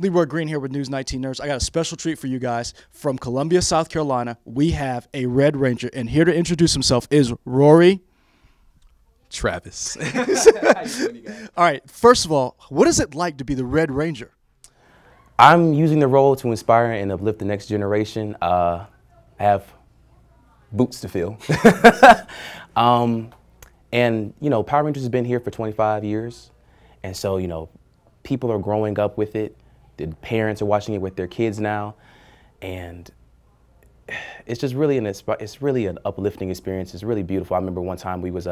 Leroy Green here with News 19 Nerds. I got a special treat for you guys. From Columbia, South Carolina, we have a Red Ranger, and here to introduce himself is Rorrie Travis. All right, first of all, what is it like to be the Red Ranger? I'm using the role to inspire and uplift the next generation. I have boots to fill. And, you know, Power Rangers has been here for 25 years. And so, you know, people are growing up with it. The parents are watching it with their kids now. And it's just really it's really an uplifting experience. It's really beautiful. I remember one time we was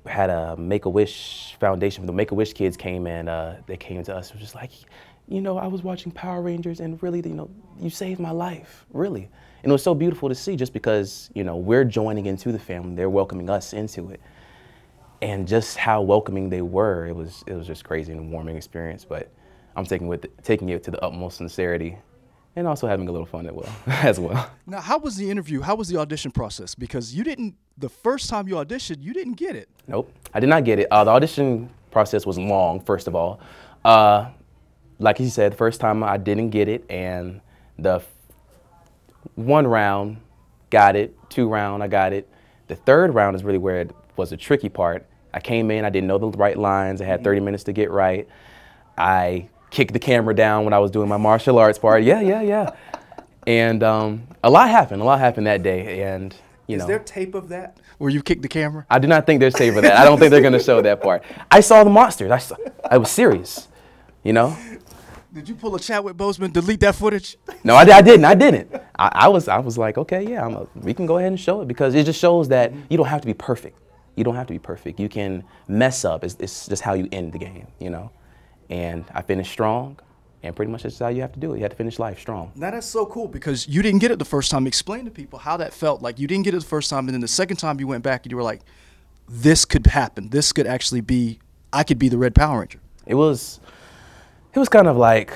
had a Make-A-Wish Foundation. The Make-A-Wish kids came and they came to us. It was just like, you know, I was watching Power Rangers and really, you know, you saved my life, really. And it was so beautiful to see just because, you know, we're joining into the family. They're welcoming us into it. And just how welcoming they were, it was just crazy and a warming experience. But I'm taking it to the utmost sincerity and also having a little fun as well. Now, how was the interview? How was the audition process? Because the first time you auditioned, you didn't get it. Nope, I did not get it. The audition process was long, first of all. Like you said, the first time I didn't get it, and the one round, got it. 2 round, I got it. The 3rd round is really where it was the tricky part. I came in, I didn't know the right lines. I had 30 minutes to get right. I kicked the camera down when I was doing my martial arts part. Yeah. And a lot happened that day. And you know, is there tape of that where you kicked the camera? I do not think there's tape of that. I don't think they're going to show that part. I saw the monsters. I was serious, you know. Did you pull a Chadwick Boseman, delete that footage? No, I didn't. I was like, okay, yeah, we can go ahead and show it, because it just shows that you don't have to be perfect. You don't have to be perfect. You can mess up. It's just how you end the game, you know. And I finished strong, and pretty much that's how you have to do it. You have to finish life strong. Now that's so cool, because you didn't get it the first time. Explain to people how that felt. Like, you didn't get it the first time, and then the second time you went back and you were like, this could happen. This could actually be, I could be the Red Power Ranger. It was kind of like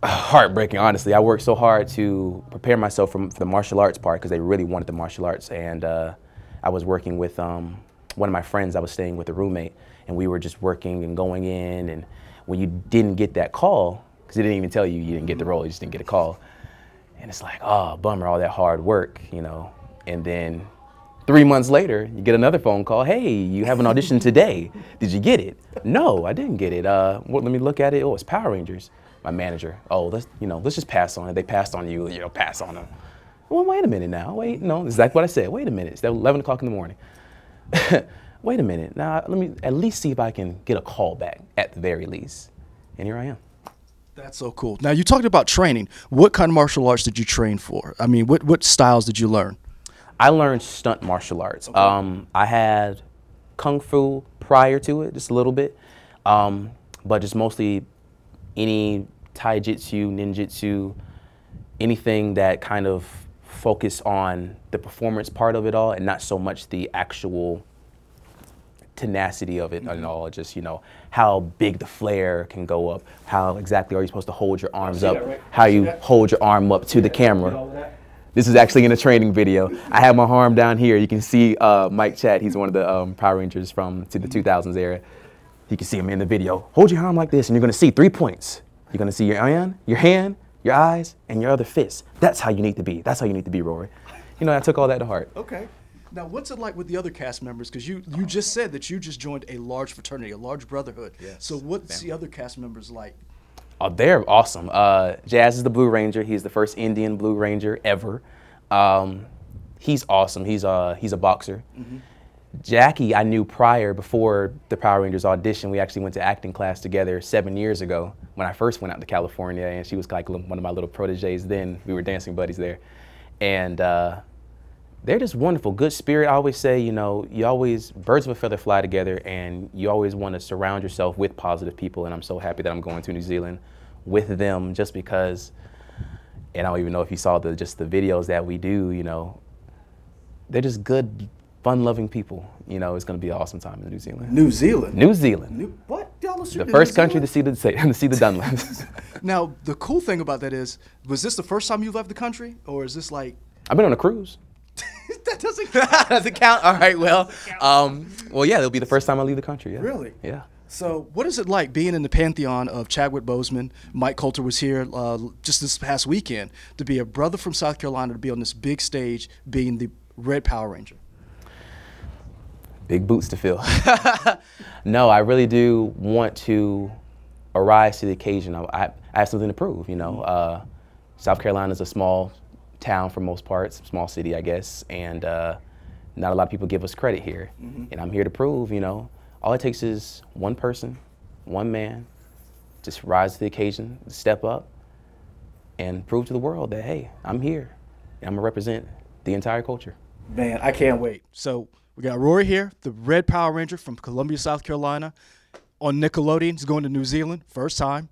heartbreaking, honestly. I worked so hard to prepare myself for the martial arts part, because they really wanted the martial arts. And I was working with one of my friends. I was staying with a roommate, and we were just working and going in. And when you didn't get that call, because they didn't even tell you didn't get the role, you just didn't get a call. And it's like, oh, bummer, all that hard work, you know. And then 3 months later, you get another phone call. Hey, you have an audition today. Did you get it? No, I didn't get it. Let me look at it. Oh, it's Power Rangers. My manager. Oh, let's just pass on it. They passed on you. You know, pass on them. Well, wait a minute now. Wait, no, exactly what I said. Wait a minute. It's 11 o'clock in the morning. Wait a minute. Now, let me at least see if I can get a call back at the very least. And here I am. That's so cool. Now, you talked about training. What kind of martial arts did you train for? I mean, what styles did you learn? I learned stunt martial arts. Okay. I had Kung Fu prior to it, just a little bit, but just mostly any Taijutsu, Ninjutsu, anything that kind of focused on the performance part of it all, and not so much the actual tenacity of it and all. Just, you know, how big the flare can go up, how exactly are you supposed to hold your arms up, right? How you hold your arm up to the camera. This is actually in a training video. I have my arm down here. You can see Mike Chat. He's one of the Power Rangers from the 2000s era. You can see him in the video. Hold your arm like this, and you're going to see 3 points. You're going to see your hand, your eyes, and your other fist. That's how you need to be. That's how you need to be, Rorrie. You know, I took all that to heart. Okay. Now, what's it like with the other cast members? Because you just said that you just joined a large fraternity, a large brotherhood. Yes. So what's the other cast members like? Oh, they're awesome. Jazz is the Blue Ranger. He's the first Indian Blue Ranger ever. He's awesome. He's a boxer. Mm-hmm. Jackie, I knew before the Power Rangers audition. We actually went to acting class together 7 years ago when I first went out to California, and she was like one of my little proteges then. We were dancing buddies there. And they're just wonderful, good spirit. I always say, you know, birds of a feather fly together, and you always want to surround yourself with positive people. And I'm so happy that I'm going to New Zealand with them, just because, and I don't even know if you saw the videos that we do, you know, they're just good, fun-loving people. You know, it's going to be an awesome time in New Zealand. New Zealand? New Zealand. What? Y'all are the first country to see the Dunlins. Now, the cool thing about that is, was this the first time you left the country, or is this like? I've been on a cruise. That doesn't count. Doesn't count? All right, well, well, yeah, it'll be the first time I leave the country. Yeah. Really? Yeah. So what is it like being in the pantheon of Chadwick Boseman? Mike Coulter was here just this past weekend, to be a brother from South Carolina, to be on this big stage being the Red Power Ranger? Big boots to fill. No, I really do want to arise to the occasion. I have something to prove, you know. South Carolina is a small town for most parts, small city, I guess, and not a lot of people give us credit here. And I'm here to prove, you know, all it takes is one person, one man, just rise to the occasion, step up, and prove to the world that, hey, I'm here, and I'm gonna represent the entire culture. Man, I can't wait. So we got Rorrie here, the Red Power Ranger from Columbia, South Carolina, on Nickelodeon. He's going to New Zealand, first time.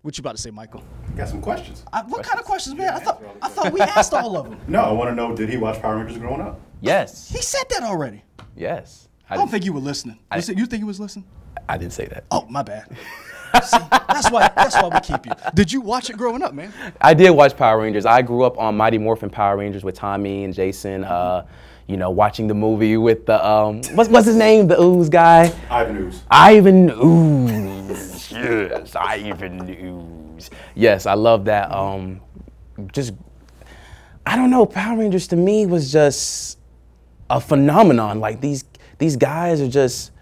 What you about to say, Michael? Got some questions. What kind of questions, man? I thought we asked all of them. No, I want to know, did he watch Power Rangers growing up? Yes. He said that already. Yes. I don't think you were listening. You think he was listening? I didn't say that. Oh, my bad. See, that's why we keep you. Did you watch it growing up, man? I did watch Power Rangers. I grew up on Mighty Morphin Power Rangers with Tommy and Jason. You know, watching the movie with the what's his name? The Ooze guy. Ivan Ooze. Ivan Ooze. Yes, Ivan Ooze. Yes, I love that. Just, I don't know. Power Rangers to me was just a phenomenon. Like these guys are just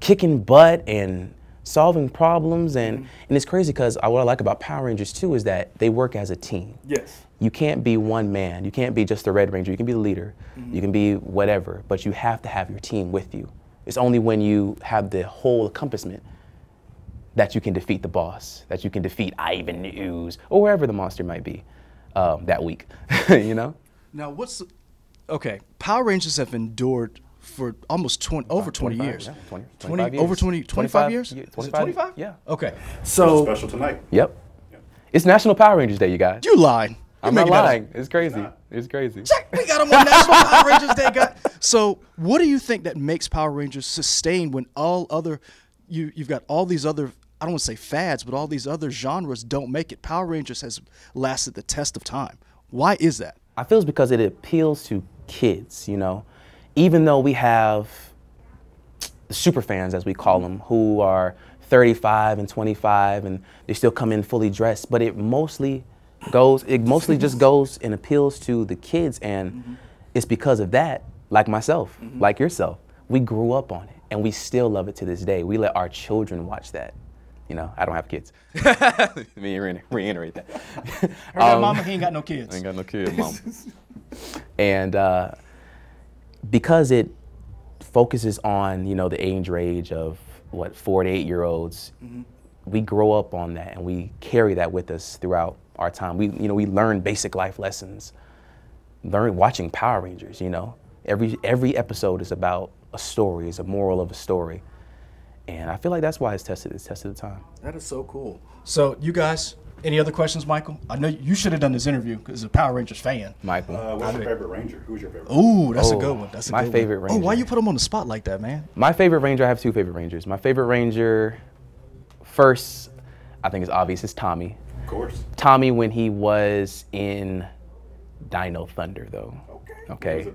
kicking butt and solving problems, and it's crazy because what I like about Power Rangers too is that they work as a team. Yes. You can't be one man. You can't be just the Red Ranger. You can be the leader. You can be whatever, but you have to have your team with you. It's only when you have the whole accomplishment that you can defeat the boss, that you can defeat Ivan Ooze, or wherever the monster might be that week, you know? Now, okay, Power Rangers have endured for almost over 20 years. Yeah, 25 years. Over 25 years? Yeah, 25, Is it 25? Yeah. Okay. So So, special tonight. Yep. It's National Power Rangers Day, you guys. you lying. I'm not lying. It's crazy. It's crazy. Check, we got them on National Power Rangers Day, guys. So, what do you think that makes Power Rangers sustain when you've got all these other, I don't want to say fads, but all these other genres don't make it? Power Rangers has lasted the test of time. Why is that? I feel it's because it appeals to kids, you know. Even though we have the super fans, as we call them, who are 35 and 25 and they still come in fully dressed, but it mostly just goes and appeals to the kids, and it's because of that, like myself, like yourself, we grew up on it and we still love it to this day. We let our children watch that. You know, I don't have kids. Let me reiterate that. Her mama, he ain't got no kids. I ain't got no kids, mama. And because it focuses on, you know, the age range of 4 to 8 year olds, we grow up on that and we carry that with us throughout our time. We learn basic life lessons. Watching Power Rangers, you know. Every episode is about a story, is a moral of a story. And I feel like that's why it's tested the time. That is so cool. So, you guys, any other questions, Michael? I know you should have done this interview because a Power Rangers fan. Michael. What's your favorite Ranger? Who's your favorite? Ooh, that's a good one. That's a my good favorite one. Ranger. Oh, why you put him on the spot like that, man? My favorite Ranger, I have two favorite Rangers. My favorite Ranger, first, I think it's obvious, it's Tommy. Of course. Tommy when he was in Dino Thunder, though. Okay.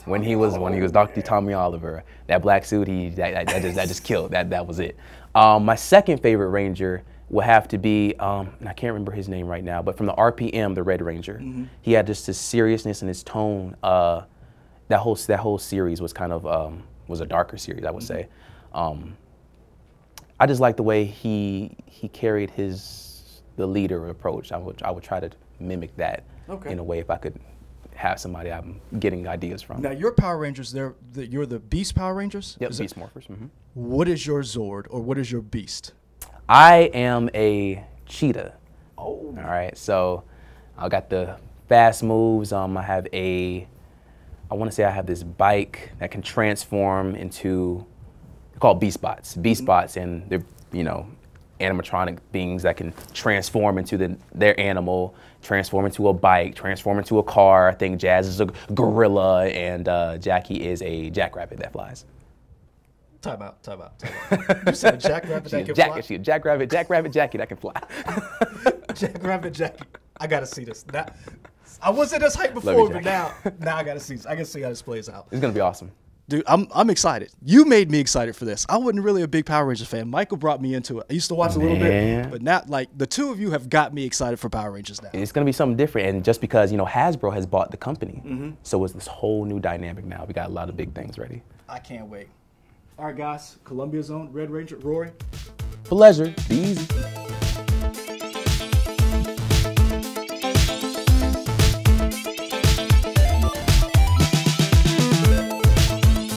When he was Dr. Tommy Oliver, that black suit, that just killed. That was it. My second favorite Ranger will have to be, and I can't remember his name right now, but from the RPM, the Red Ranger. He had just his seriousness and his tone. That whole series was kind of was a darker series, I would say. I just like the way he carried the leader approach. I would try to mimic that in a way if I could have somebody I'm getting ideas from. Now, your Power Rangers, you're the Beast Power Rangers? Yep, Beast Morphers. What is your Zord, or what is your Beast? I am a cheetah. Oh. All right, so I got the fast moves. I have I want to say I have this bike that can transform into, they're called Beast Bots. Beast Bots, and they're, you know, animatronic beings that can transform into their animal, transform into a bike, transform into a car. I think Jazz is a gorilla, and Jackie is a jackrabbit that flies. Time out. You said a jackrabbit that can fly? She's a jackrabbit Jackie that can fly. Jackrabbit Jackie. I gotta see this. I wasn't this hype before, but now I gotta see this. I gotta see how this plays out. It's gonna be awesome. Dude, I'm excited. You made me excited for this. I wasn't really a big Power Rangers fan. Michael brought me into it. I used to watch a little bit, but now, like, the two of you have got me excited for Power Rangers now. It's gonna be something different, and just because, you know, Hasbro has bought the company, so it's this whole new dynamic now. We got a lot of big things ready. I can't wait. All right, guys. Columbia's own Red Ranger, Rorrie. Pleasure. Be easy.